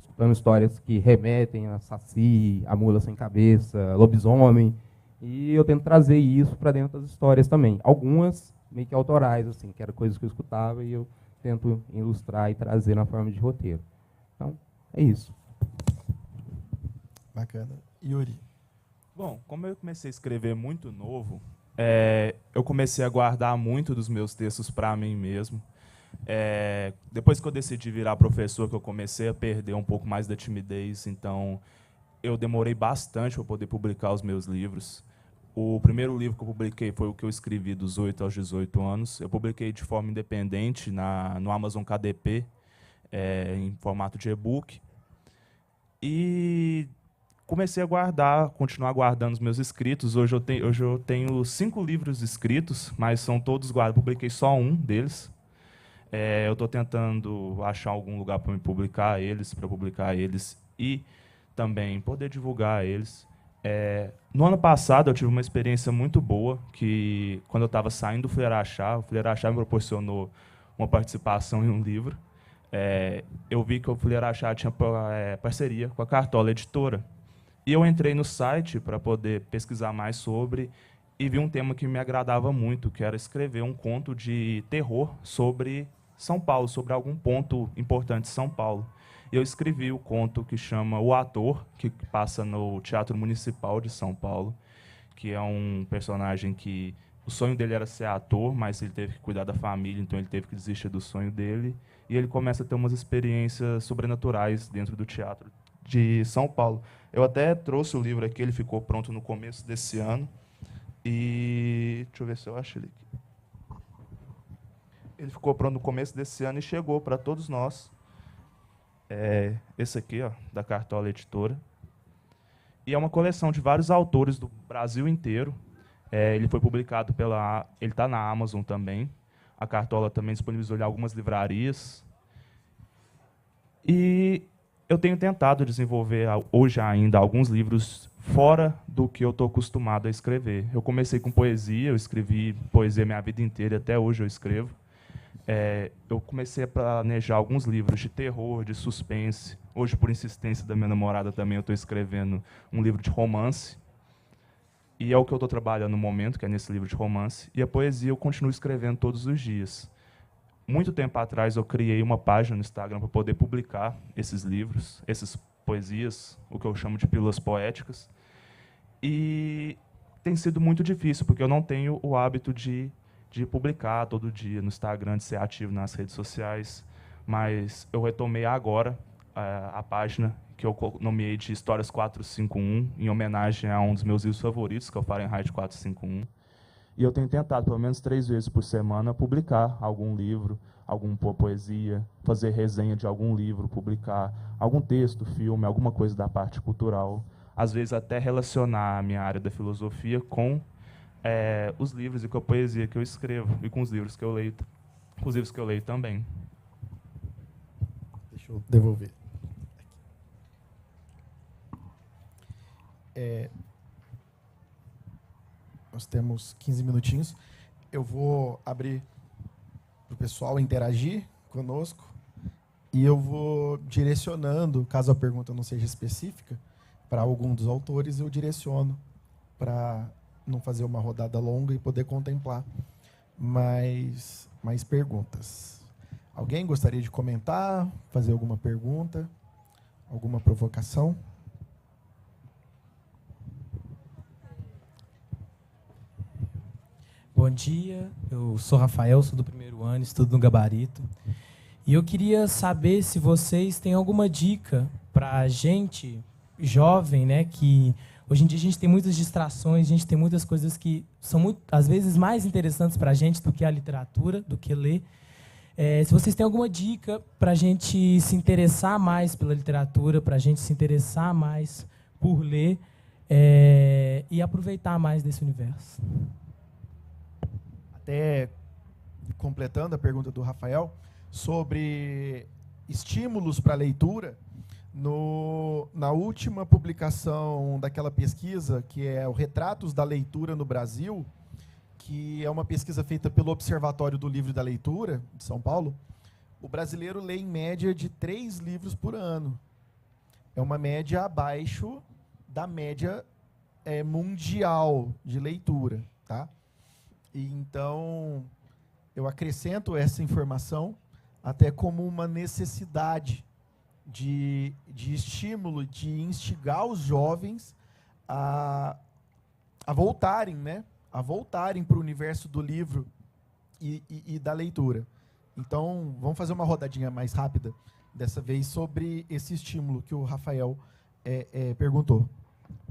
escutando histórias que remetem a Saci, a Mula Sem Cabeça, lobisomem. E eu tento trazer isso para dentro das histórias também. Algumas meio que autorais, assim, que eram coisas que eu escutava e eu tento ilustrar e trazer na forma de roteiro. Então, é isso. Bacana. Yuri. Bom, como eu comecei a escrever muito novo, eu comecei a guardar muito dos meus textos para mim mesmo. Depois que eu decidi virar professor, que eu comecei a perder um pouco mais da timidez, então eu demorei bastante para poder publicar os meus livros. O primeiro livro que eu publiquei foi o que eu escrevi dos 8 aos 18 anos. Eu publiquei de forma independente no Amazon KDP, em formato de e-book. E comecei a continuar guardando os meus escritos. Hoje eu tenho 5 livros escritos, mas são todos guardados. Publiquei só um deles. Eu estou tentando achar algum lugar para publicar eles e também poder divulgar eles. No ano passado eu tive uma experiência muito boa, que quando eu estava saindo do Fleirachá, o Fleirachá me proporcionou uma participação em um livro. Eu vi que o Fleirachá tinha parceria com a Cartola Editora. E eu entrei no site para poder pesquisar mais sobre e vi um tema que me agradava muito, que era escrever um conto de terror sobre São Paulo, sobre algum ponto importante de São Paulo. Eu escrevi o conto que chama O Ator, que passa no Teatro Municipal de São Paulo, que é um personagem que o sonho dele era ser ator, mas ele teve que cuidar da família, então ele teve que desistir do sonho dele. E ele começa a ter umas experiências sobrenaturais dentro do teatro de São Paulo. Eu até trouxe o livro aqui, ele ficou pronto no começo desse ano. E deixa eu ver se eu acho ele aqui. Ele ficou pronto no começo desse ano e chegou para todos nós. Esse aqui, ó, da Cartola Editora. E é uma coleção de vários autores do Brasil inteiro. Ele foi publicado ele está na Amazon também. A Cartola também disponibilizou em algumas livrarias. E eu tenho tentado desenvolver, hoje ainda, alguns livros fora do que eu estou acostumado a escrever. Eu comecei com poesia, eu escrevi poesia minha vida inteira, até hoje eu escrevo. Eu comecei a planejar alguns livros de terror, de suspense. Hoje, por insistência da minha namorada também, eu estou escrevendo um livro de romance. E é o que eu estou trabalhando no momento, que é nesse livro de romance. E a poesia eu continuo escrevendo todos os dias. Muito tempo atrás eu criei uma página no Instagram para poder publicar esses livros, essas poesias, o que eu chamo de pílulas poéticas. E tem sido muito difícil, porque eu não tenho o hábito de publicar todo dia no Instagram, de ser ativo nas redes sociais. Mas eu retomei agora a página que eu nomeei de Histórias 451, em homenagem a um dos meus livros favoritos, que é o Fahrenheit 451. E eu tenho tentado, pelo menos 3 vezes por semana, publicar algum livro, alguma poesia, fazer resenha de algum livro, publicar algum texto, filme, alguma coisa da parte cultural. Às vezes até relacionar a minha área da filosofia com os livros e com a poesia que eu escrevo, e com os livros que eu leio, também. Deixa eu devolver. Nós temos 15 minutinhos. Eu vou abrir para o pessoal interagir conosco e eu vou direcionando, caso a pergunta não seja específica, para algum dos autores, eu direciono para não fazer uma rodada longa e poder contemplar mais perguntas. Alguém gostaria de comentar, fazer alguma pergunta, alguma provocação? Bom dia, eu sou Rafael, sou do primeiro ano, estudo no Gabarito. E eu queria saber se vocês têm alguma dica para a gente jovem, né, que hoje em dia a gente tem muitas distrações, a gente tem muitas coisas que são, às vezes, mais interessantes para a gente do que a literatura, do que ler. Se vocês têm alguma dica para a gente se interessar mais pela literatura, para a gente se interessar mais por ler e aproveitar mais desse universo. Até completando a pergunta do Rafael, sobre estímulos para a leitura, na última publicação daquela pesquisa, que é o Retratos da Leitura no Brasil, que é uma pesquisa feita pelo Observatório do Livro e da Leitura, de São Paulo, o brasileiro lê em média de 3 livros por ano. É uma média abaixo da média mundial de leitura, tá? E então, eu acrescento essa informação até como uma necessidade de estímulo, de instigar os jovens a voltarem, né? A voltarem para o universo do livro e da leitura. Então, vamos fazer uma rodadinha mais rápida, dessa vez, sobre esse estímulo que o Rafael perguntou.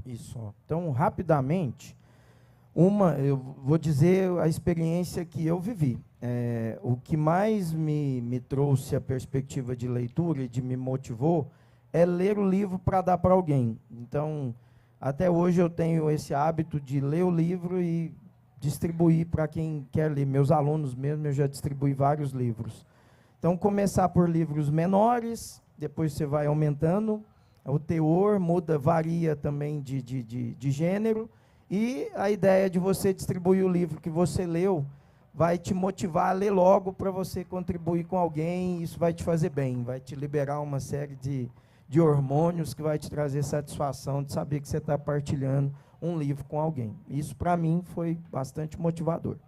Isso. Então, rapidamente, eu vou dizer a experiência que eu vivi. O que mais me trouxe a perspectiva de leitura e de me motivou é ler o livro para dar para alguém. Então, até hoje eu tenho esse hábito de ler o livro e distribuir para quem quer ler. Meus alunos mesmo, eu já distribuí vários livros. Então, começar por livros menores, depois você vai aumentando o teor, muda, varia também de gênero, e a ideia de você distribuir o livro que você leu vai te motivar a ler logo para você contribuir com alguém, isso vai te fazer bem, vai te liberar uma série de hormônios que vai te trazer satisfação de saber que você está partilhando um livro com alguém. Isso, para mim, foi bastante motivador.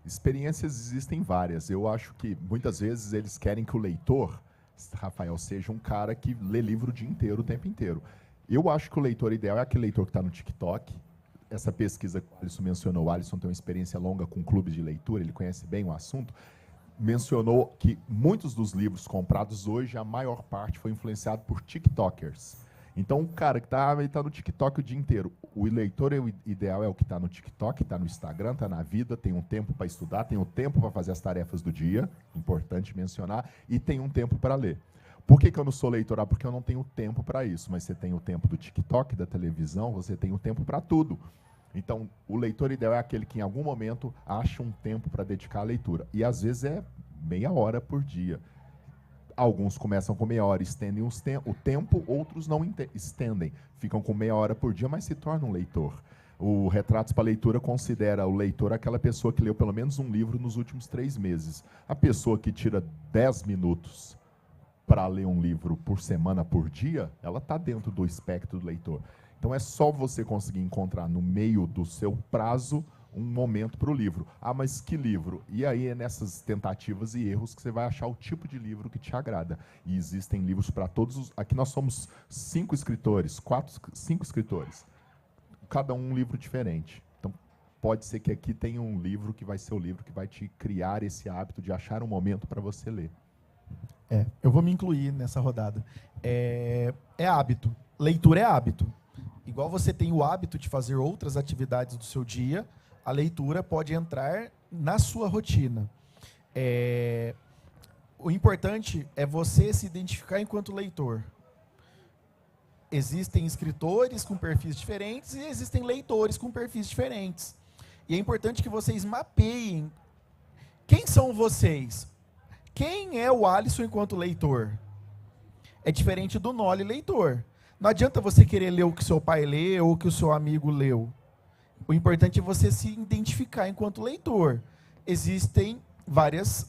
Experiências existem várias. Eu acho que, muitas vezes, eles querem que o leitor, Rafael, seja um cara que lê livro o dia inteiro, o tempo inteiro. Eu acho que o leitor ideal é aquele leitor que está no TikTok. Essa pesquisa que o Alisson mencionou, o Alisson tem uma experiência longa com clubes de leitura, ele conhece bem o assunto, mencionou que muitos dos livros comprados hoje, a maior parte foi influenciado por TikTokers. Então, o cara que está no TikTok o dia inteiro, o leitor ideal é o que está no TikTok, está no Instagram, está na vida, tem um tempo para estudar, tem um tempo para fazer as tarefas do dia, importante mencionar, e tem um tempo para ler. Por que eu não sou leitor? Porque eu não tenho tempo para isso, mas você tem o tempo do TikTok, da televisão, você tem o tempo para tudo. Então, o leitor ideal é aquele que, em algum momento, acha um tempo para dedicar à leitura. E, às vezes, é meia hora por dia. Alguns começam com meia hora, estendem o tempo, outros não estendem. Ficam com meia hora por dia, mas se tornam um leitor. O Retratos para Leitura considera o leitor aquela pessoa que leu pelo menos um livro nos últimos 3 meses. A pessoa que tira 10 minutos para ler um livro por semana, por dia, ela está dentro do espectro do leitor. Então, é só você conseguir encontrar no meio do seu prazo um momento para o livro. Ah, mas que livro? E aí é nessas tentativas e erros que você vai achar o tipo de livro que te agrada. E existem livros para todos os... Aqui nós somos 5 escritores, 5 escritores. Cada um livro diferente. Então, pode ser que aqui tenha um livro que vai ser o livro que vai te criar esse hábito de achar um momento para você ler. Eu vou me incluir nessa rodada. É hábito. Leitura é hábito. Igual você tem o hábito de fazer outras atividades do seu dia, a leitura pode entrar na sua rotina. O importante é você se identificar enquanto leitor. Existem escritores com perfis diferentes e existem leitores com perfis diferentes. E é importante que vocês mapeiem quem são vocês. Quem é o Alisson enquanto leitor? É diferente do Noli leitor. Não adianta você querer ler o que seu pai lê ou o que o seu amigo leu. O importante é você se identificar enquanto leitor. Existem vários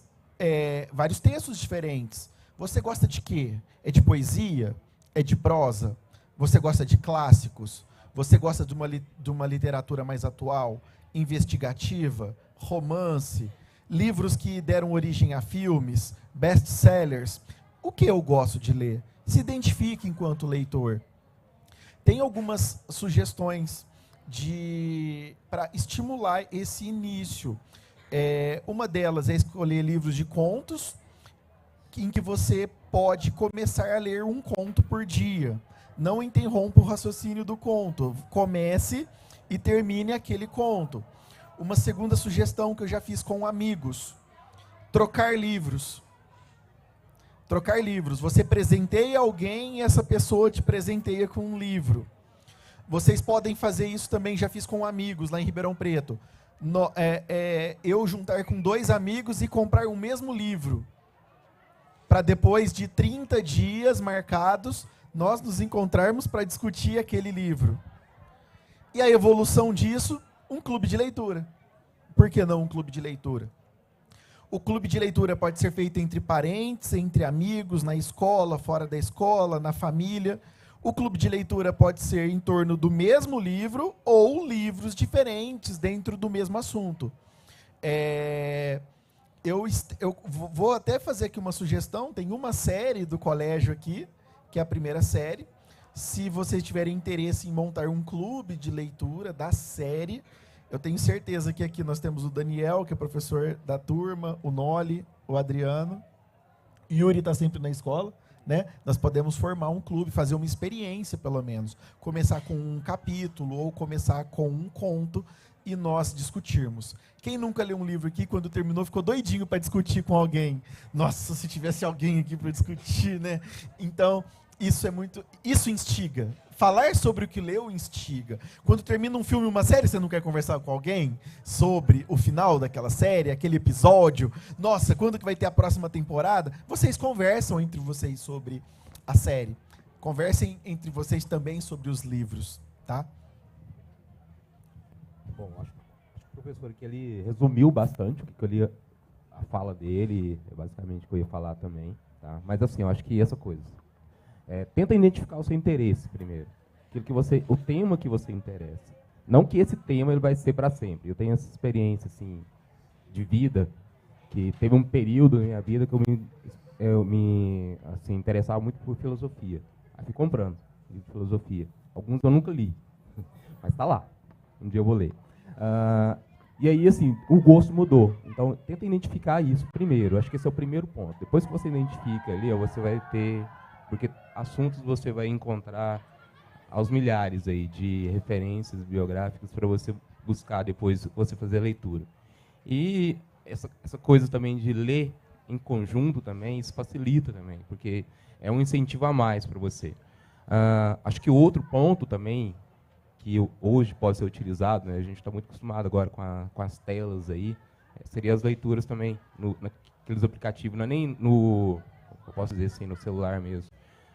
textos diferentes. Você gosta de quê? É de poesia? É de prosa? Você gosta de clássicos? Você gosta de uma literatura mais atual? Investigativa? Romance? Livros que deram origem a filmes? Best-sellers? O que eu gosto de ler? Se identifique enquanto leitor. Tem algumas sugestões para estimular esse início. Uma delas é escolher livros de contos, em que você pode começar a ler um conto por dia. Não interrompa o raciocínio do conto. Comece e termine aquele conto. Uma segunda sugestão que eu já fiz com amigos: trocar livros. Trocar livros. Você presenteia alguém e essa pessoa te presenteia com um livro. Vocês podem fazer isso também, já fiz com amigos lá em Ribeirão Preto. Eu juntar com 2 amigos e comprar o mesmo livro. Para depois de 30 dias marcados, nós nos encontrarmos para discutir aquele livro. E a evolução disso, um clube de leitura. Por que não um clube de leitura? O clube de leitura pode ser feito entre parentes, entre amigos, na escola, fora da escola, na família. O clube de leitura pode ser em torno do mesmo livro ou livros diferentes dentro do mesmo assunto. Eu vou até fazer aqui uma sugestão. Tem uma série do colégio aqui, que é a primeira série. Se vocês tiverem interesse em montar um clube de leitura da série, eu tenho certeza que aqui nós temos o Daniel, que é professor da turma, o Noli, o Adriano. Yuri está sempre na escola, né? Nós podemos formar um clube, fazer uma experiência, pelo menos. Começar com um capítulo ou começar com um conto e nós discutirmos. Quem nunca leu um livro aqui, quando terminou, ficou doidinho para discutir com alguém? Nossa, se tivesse alguém aqui para discutir, né? Então, isso instiga. Falar sobre o que leu instiga. Quando termina um filme, uma série, você não quer conversar com alguém sobre o final daquela série, aquele episódio? Nossa, quando que vai ter a próxima temporada? Vocês conversam entre vocês sobre a série. Conversem entre vocês também sobre os livros, tá? Bom, acho que o professor aqui ele resumiu bastante o que eu li, a fala dele, é basicamente o que eu ia falar também, tá? Mas assim, eu acho que essa coisa. Tenta identificar o seu interesse primeiro. O tema que você interessa. Não que esse tema ele vai ser para sempre. Eu tenho essa experiência assim, de vida, que teve um período na minha vida que eu me assim, interessava muito por filosofia. Aí fui comprando livros de filosofia. Alguns eu nunca li, mas está lá. Um dia eu vou ler. E aí, assim, o gosto mudou. Então, tenta identificar isso primeiro. Acho que esse é o primeiro ponto. Depois que você identifica ali, você vai ter... Porque assuntos você vai encontrar aos milhares aí de referências biográficas para você buscar depois você fazer a leitura. E essa coisa também de ler em conjunto também, isso facilita também, porque é um incentivo a mais para você. Acho que outro ponto também, que hoje pode ser utilizado, né, a gente está muito acostumado agora com as telas aí, seria as leituras também, naqueles aplicativos, não é nem no, eu posso dizer assim, no celular mesmo,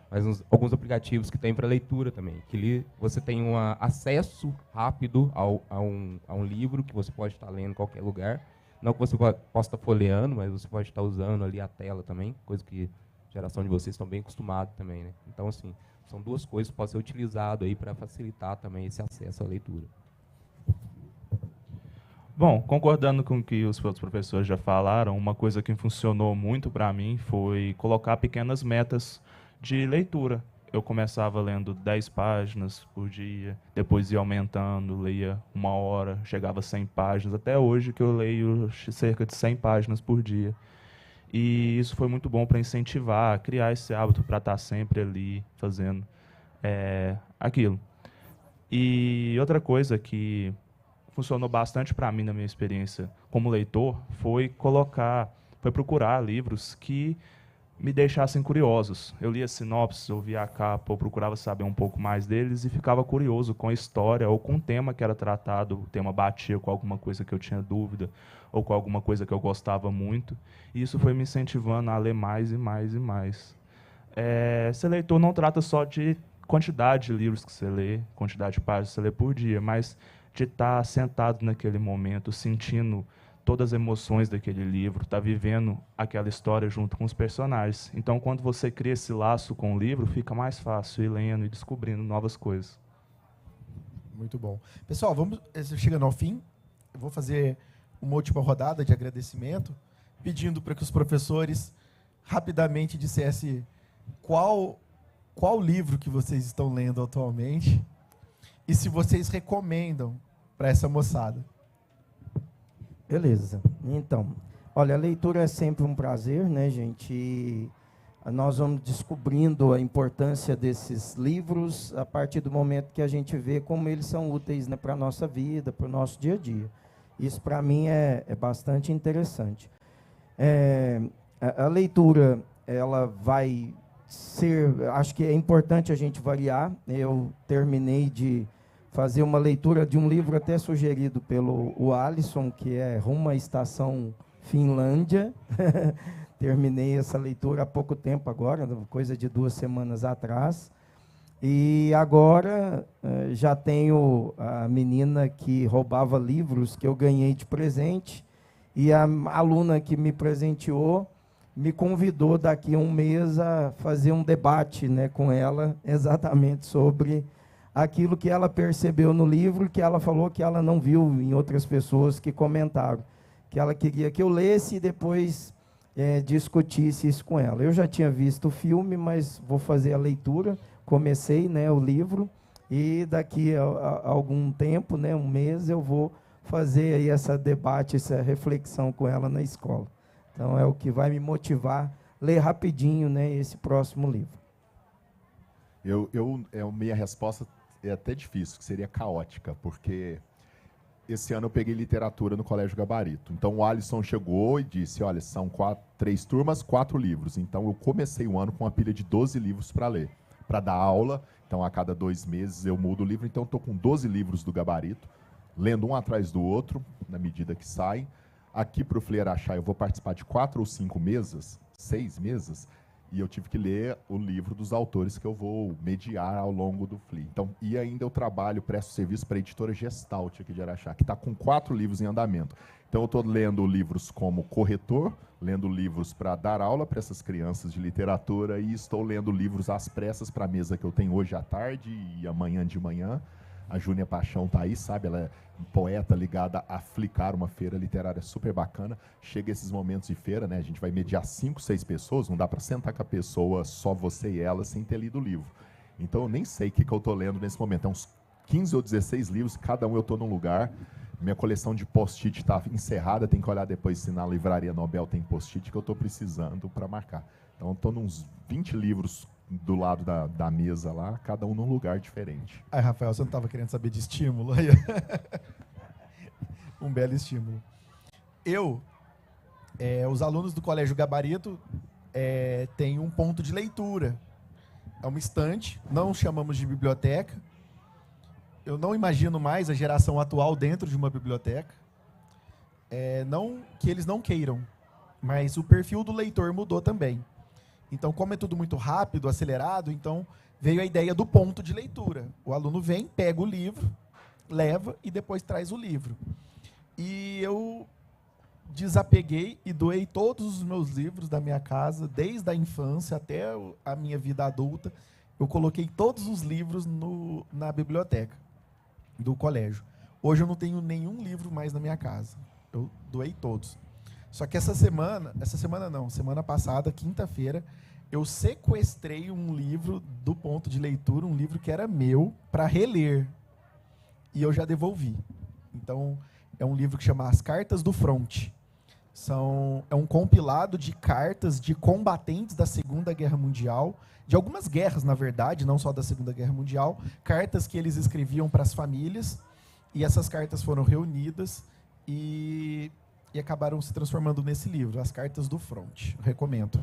mas alguns aplicativos que tem para leitura também, que você tem um acesso rápido a um livro que você pode estar lendo em qualquer lugar, não que você possa estar folheando, mas você pode estar usando ali a tela também, coisa que a geração de vocês estão bem acostumados também, né? Então, assim, são duas coisas que podem ser utilizadas aí para facilitar também esse acesso à leitura. Bom, concordando com o que os outros professores já falaram, uma coisa que funcionou muito para mim foi colocar pequenas metas de leitura. Eu começava lendo 10 páginas por dia, depois ia aumentando, lia 1 hora, chegava a 100 páginas, até hoje que eu leio cerca de 100 páginas por dia. E isso foi muito bom para incentivar, criar esse hábito para estar sempre ali fazendo aquilo. E outra coisa que funcionou bastante para mim na minha experiência como leitor foi procurar livros que me deixassem curiosos. Eu lia sinopses, eu via a capa, eu procurava saber um pouco mais deles e ficava curioso com a história ou com o tema que era tratado. O tema batia com alguma coisa que eu tinha dúvida ou com alguma coisa que eu gostava muito. E isso foi me incentivando a ler mais e mais e mais. Ser leitor não trata só de quantidade de livros que você lê, quantidade de páginas que você lê por dia, mas de estar sentado naquele momento, sentindo todas as emoções daquele livro, estar vivendo aquela história junto com os personagens. Então, quando você cria esse laço com o livro, fica mais fácil ir lendo e descobrindo novas coisas. Muito bom. Pessoal, vamos chegando ao fim. Eu vou fazer uma última rodada de agradecimento, pedindo para que os professores rapidamente dissessem qual livro que vocês estão lendo atualmente e se vocês recomendam para essa moçada. Beleza. Então, olha, a leitura é sempre um prazer, né, gente? E nós vamos descobrindo a importância desses livros a partir do momento que a gente vê como eles são úteis, né, para a nossa vida, para o nosso dia a dia. Isso, para mim, é bastante interessante. A leitura, ela vai ser... Acho que é importante a gente variar. Eu terminei de fazer uma leitura de um livro até sugerido pelo Alisson, que é Rumo à Estação Finlândia. Terminei essa leitura há pouco tempo agora, coisa de 2 semanas atrás. E agora já tenho a menina que roubava livros que eu ganhei de presente, e a aluna que me presenteou me convidou daqui a um mês a fazer um debate, né, com ela exatamente sobre aquilo que ela percebeu no livro, que ela falou que ela não viu em outras pessoas que comentaram, que ela queria que eu lesse e depois discutisse isso com ela. Eu já tinha visto o filme, mas vou fazer a leitura, comecei, né, o livro, e daqui a algum tempo, né, um mês, eu vou fazer aí essa debate, essa reflexão com ela na escola. Então, é o que vai me motivar a ler rapidinho, né, esse próximo livro. Minha resposta é até difícil, que seria caótica, porque esse ano eu peguei literatura no Colégio Gabarito. Então o Alisson chegou e disse, olha, são 3 turmas, 4 livros. Então eu comecei o ano com uma pilha de 12 livros para ler, para dar aula Então, a cada 2 meses eu mudo o livro. Então, estou com 12 livros do gabarito, lendo um atrás do outro, na medida que saem. Aqui para o Flier Achar, eu vou participar de 4 ou 5 mesas, 6 mesas, e eu tive que ler o livro dos autores que eu vou mediar ao longo do FLI. Então, e ainda eu presto serviço para a editora Gestalt aqui de Araxá, que está com 4 livros em andamento. Então, eu estou lendo livros como corretor, lendo livros para dar aula para essas crianças de literatura e estou lendo livros às pressas para a mesa que eu tenho hoje à tarde e amanhã de manhã. A Júnia Paixão está aí, sabe? Ela é poeta ligada a Flicar, uma feira literária super bacana. Chega esses momentos de feira, né? A gente vai mediar 5, 6 pessoas, não dá para sentar com a pessoa, só você e ela, sem ter lido o livro. Então, eu nem sei o que eu estou lendo nesse momento. É uns 15 ou 16 livros, cada um eu estou num lugar. Minha coleção de post-it está encerrada, tem que olhar depois se na Livraria Nobel tem post-it que eu estou precisando para marcar. Então, eu estou nos 20 livros do lado da mesa lá, cada um num lugar diferente. Aí, Rafael, você não estava querendo saber de estímulo? Um belo estímulo. Os alunos do Colégio Gabarito têm um ponto de leitura. É uma estante, não chamamos de biblioteca. Eu não imagino mais a geração atual dentro de uma biblioteca. Não que eles não queiram, mas o perfil do leitor mudou também. Então, como é tudo muito rápido, acelerado, então veio a ideia do ponto de leitura. O aluno vem, pega o livro, leva e depois traz o livro. E eu desapeguei e doei todos os meus livros da minha casa, desde a infância até a minha vida adulta. Eu coloquei todos os livros na biblioteca do colégio. Hoje eu não tenho nenhum livro mais na minha casa. Eu doei todos. Só que semana passada, quinta-feira, eu sequestrei um livro do ponto de leitura, um livro que era meu, para reler. E eu já devolvi. Então, é um livro que chama As Cartas do Fronte. É um compilado de cartas de combatentes da Segunda Guerra Mundial, de algumas guerras, na verdade, não só da Segunda Guerra Mundial, cartas que eles escreviam para as famílias, e essas cartas foram reunidas e acabaram se transformando nesse livro, As Cartas do Fronte. Recomendo.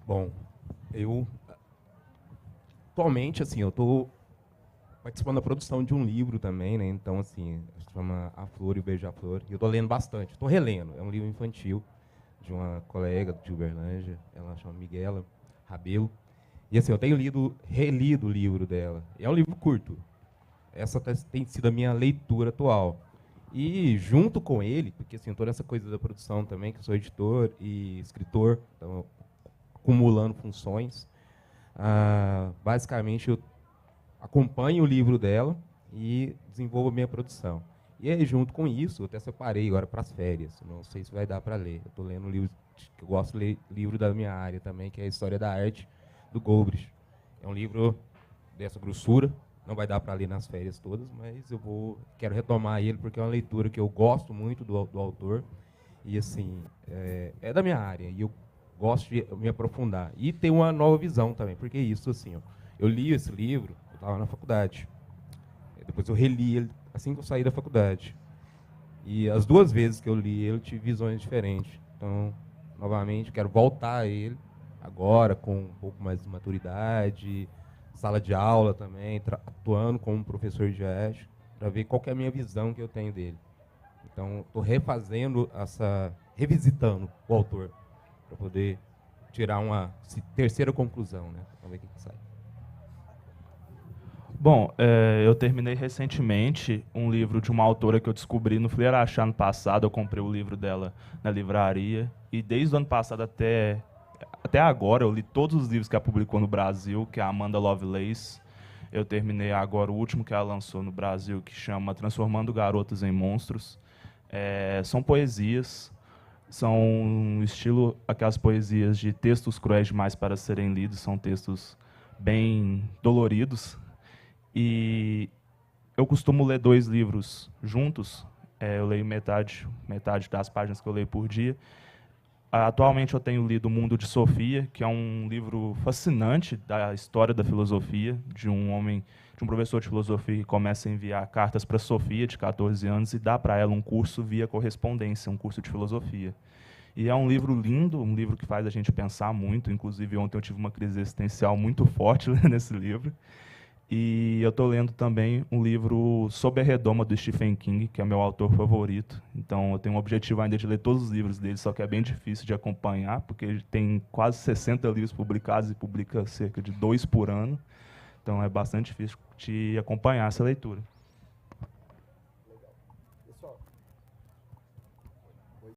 Bom, eu atualmente, assim, eu estou participando da produção de um livro também, né? Então, assim, se chama A Flor e o Beija-Flor. E eu estou lendo bastante, estou relendo. É um livro infantil de uma colega de Uberlândia, ela chama Miguela Rabelo. E assim, eu tenho relido o livro dela. É um livro curto. Essa tem sido a minha leitura atual. E junto com ele, porque assim, toda essa coisa da produção também, que eu sou editor e escritor, então acumulando funções, basicamente eu acompanho o livro dela e desenvolvo a minha produção. E aí, junto com isso, eu até separei agora para as férias, não sei se vai dar para ler. Eu estou lendo um livro que eu gosto de ler, livro da minha área também, que é a História da Arte, do Golbrecht. É um livro dessa grossura. Não vai dar para ler nas férias todas, mas quero retomar ele porque é uma leitura que eu gosto muito do autor e assim é da minha área e eu gosto de me aprofundar e ter uma nova visão também, porque isso assim, eu li esse livro, eu estava na faculdade, depois eu reli ele assim que eu saí da faculdade e as 2 vezes que eu li ele eu tive visões diferentes. Então, novamente, quero voltar a ele agora com um pouco mais de maturidade, sala de aula também, atuando como professor de arte, para ver qual que é a minha visão que eu tenho dele. Então, estou revisitando o autor, para poder tirar uma terceira conclusão, né? Vamos ver o que sai. Bom, eu terminei recentemente um livro de uma autora que eu descobri no Flier Achar no passado. Eu comprei o livro dela na livraria, e desde o ano passado até agora, eu li todos os livros que ela publicou no Brasil, que é a Amanda Lovelace. Eu terminei agora o último que ela lançou no Brasil, que chama Transformando Garotos em Monstros. São poesias, são estilo aquelas poesias de textos cruéis demais para serem lidos, são textos bem doloridos. E eu costumo ler 2 livros juntos, eu leio metade das páginas que eu leio por dia. Atualmente eu tenho lido O Mundo de Sofia, que é um livro fascinante da história da filosofia, de um professor de filosofia que começa a enviar cartas para Sofia, de 14 anos, e dá para ela um curso via correspondência, um curso de filosofia. E é um livro lindo, um livro que faz a gente pensar muito. Inclusive, ontem eu tive uma crise existencial muito forte nesse livro. E eu estou lendo também um livro Sob a Redoma, do Stephen King, que é meu autor favorito. Então, eu tenho um objetivo ainda de ler todos os livros dele, só que é bem difícil de acompanhar, porque ele tem quase 60 livros publicados e publica cerca de 2 por ano. Então, é bastante difícil de acompanhar essa leitura.